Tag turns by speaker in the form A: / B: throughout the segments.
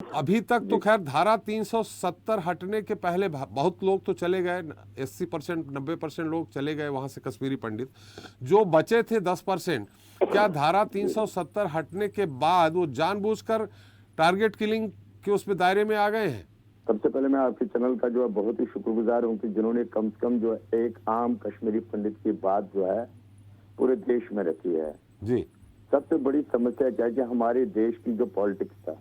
A: अभी तक तो खैर धारा 370 हटने के पहले बहुत लोग तो चले गए, 80% 90% लोग चले गए वहां से, कश्मीरी पंडित। जो बचे थे 10%, क्या धारा 370 हटने के बाद वो जानबूझकर टारगेट किलिंग के उसमें दायरे में आ गए हैं?
B: सबसे पहले मैं आपके चैनल का जो है बहुत ही शुक्रगुजार हूँ कि जिन्होंने कम से कम जो है एक आम कश्मीरी पंडित की बात जो है पूरे देश में रखी है।
A: जी
B: सबसे बड़ी समस्या क्या है कि हमारे देश की जो पॉलिटिक्स था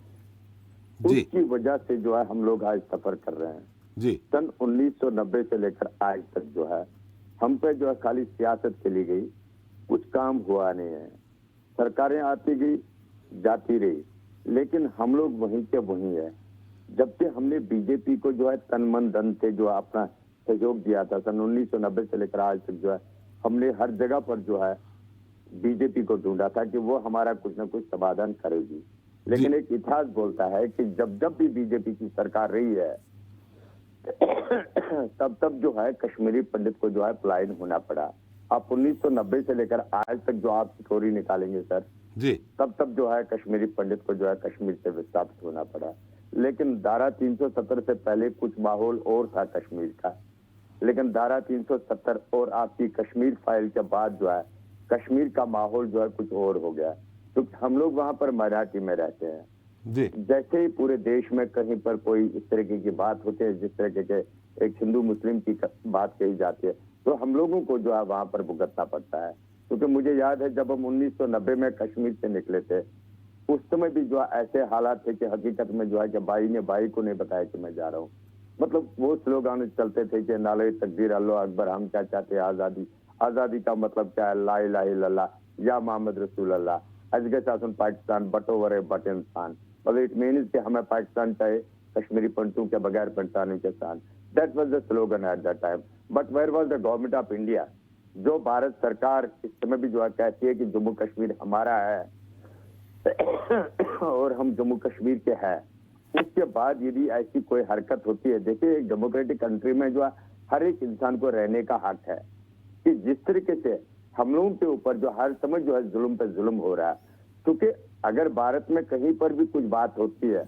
A: जी
B: उसकी वजह से जो है हम लोग आज सफर कर रहे हैं।
A: जी
B: सन 1990 से लेकर आज तक जो है हम पे जो है खाली सियासत चली गई, कुछ काम हुआ नहीं है। सरकारें आती गई जाती रही, लेकिन हम लोग वहीं के वहीं है। जब से हमने बीजेपी को जो है तन मन धन से जो अपना सहयोग दिया था सन 1990 से लेकर आज तक जो है हमने हर जगह पर जो है बीजेपी को ढूंढा था कि वो हमारा कुछ ना कुछ समाधान करेगी। लेकिन एक इतिहास बोलता है कि जब जब भी बीजेपी की सरकार रही है तब तब जो है कश्मीरी पंडित को जो है पलायन होना पड़ा। आप 1990 से लेकर आज तक जो आप स्टोरी निकालेंगे सर,
A: जी
B: तब तब जो है कश्मीरी पंडित को जो है कश्मीर से विस्थापित होना पड़ा। लेकिन धारा 370 से पहले कुछ माहौल और था कश्मीर का, लेकिन धारा 370 और आपकी कश्मीर फाइल के बाद जो है कश्मीर का माहौल जो है कुछ और हो गया, क्योंकि हम लोग वहां पर मराठी में रहते हैं।
A: जी
B: जैसे ही पूरे देश में कहीं पर कोई इस तरीके की बात होती है, जिस तरीके के एक हिंदू मुस्लिम की बात कही जाती है, तो हम लोगों को जो है वहां पर भुगतना पड़ता है। क्योंकि मुझे याद है जब हम 1990 में कश्मीर से निकले थे, उस समय भी जो है ऐसे हालात थे कि हकीकत में जो है कि भाई ने भाई को नहीं बताया कि मैं जा रहा हूँ। मतलब वो स्लोगान चलते थे कि नाले तकदीर अल्लाह अकबर, हम क्या चाहते हैं आजादी, आजादी का मतलब क्या है, ला इलाहा इल्लल्लाह या मोहम्मद रसूल अल्लाह, अजगर शासन पाकिस्तान बट ओवर है बट इंसान। मतलब इट मीन्स कि हमें पाकिस्तान चाहे कश्मीरी पंडितों के बगैर Pakistan. That was the slogan at that time. But where was the government of India? जो भारत सरकार इस समय भी जो है कहती है कि जम्मू कश्मीर हमारा है और हम जम्मू कश्मीर के हैं, उसके बाद यदि ऐसी कोई हरकत होती है, देखिए एक डेमोक्रेटिक कंट्री में जो है हर एक इंसान को रहने का हक है, कि जिस तरीके से हम लोगों के ऊपर जो हर समय जो है जुल्म पे जुल्म हो रहा है, क्योंकि अगर भारत में कहीं पर भी कुछ बात होती है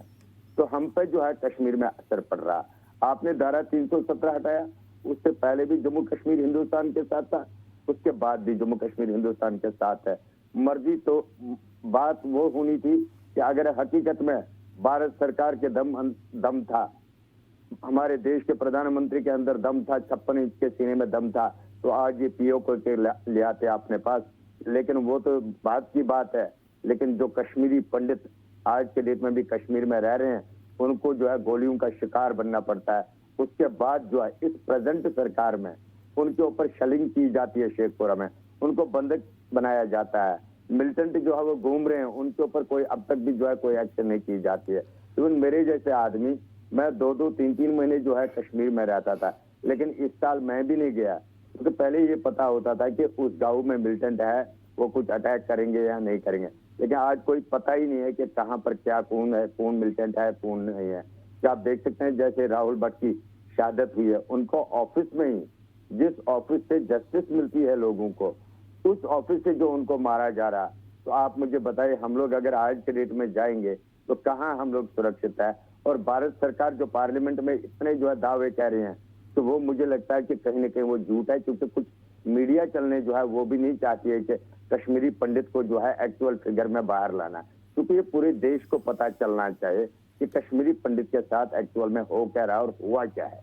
B: तो हम पे जो है कश्मीर में असर पड़ रहा। आपने धारा 317 हटाया, उससे पहले भी जम्मू कश्मीर हिंदुस्तान के साथ था, उसके बाद भी जम्मू कश्मीर हिंदुस्तान के साथ है। मर्जी तो बात वो होनी थी कि अगर हकीकत में भारत सरकार के दम था, हमारे देश के प्रधानमंत्री के अंदर दम था, 56 इंच के सीने में दम था, तो आज ये पीओ को ले आते अपने पास। लेकिन वो तो बात की बात है, लेकिन जो कश्मीरी पंडित आज के डेट में भी कश्मीर में रह रहे हैं, उनको जो है गोलियों का शिकार बनना पड़ता है। उसके बाद जो है इस प्रेजेंट सरकार में उनके ऊपर शलिंग की जाती है, शेखपुरा में उनको बंधक बनाया जाता है। मिलिटेंट जो है वो घूम रहे हैं, उनके ऊपर कोई अब तक भी जो है कोई एक्शन नहीं की जाती है। इवन मेरे जैसे आदमी, मैं 2-2 3-3 महीने जो है कश्मीर में रहता था, लेकिन इस साल मैं भी नहीं गया, क्योंकि पहले ये पता होता था कि उस गांव में मिलिटेंट है, वो कुछ अटैक करेंगे या नहीं करेंगे। लेकिन आज कोई पता ही नहीं है कि कहाँ पर क्या कौन है, कौन मिलिटेंट है कौन नहीं है। क्या आप देख सकते हैं जैसे राहुल भट्ट की शहादत हुई है, उनको ऑफिस में ही, जिस ऑफिस से जस्टिस मिलती है लोगों को, उस ऑफिस से जो उनको मारा जा रहा। तो आप मुझे बताइए, हम लोग अगर आज के डेट में जाएंगे तो कहाँ हम लोग सुरक्षित है? और भारत सरकार जो पार्लियामेंट में इतने जो है दावे कह रहे हैं, तो वो मुझे लगता है कि कहीं ना कहीं वो झूठ है, क्योंकि कुछ मीडिया चलने जो है वो भी नहीं चाहती है कि कश्मीरी पंडित को जो है एक्चुअल फिगर में बाहर लाना, क्योंकि ये पूरे देश को पता चलना चाहिए कि कश्मीरी पंडित के साथ एक्चुअल में हो क्या रहा और हुआ क्या है।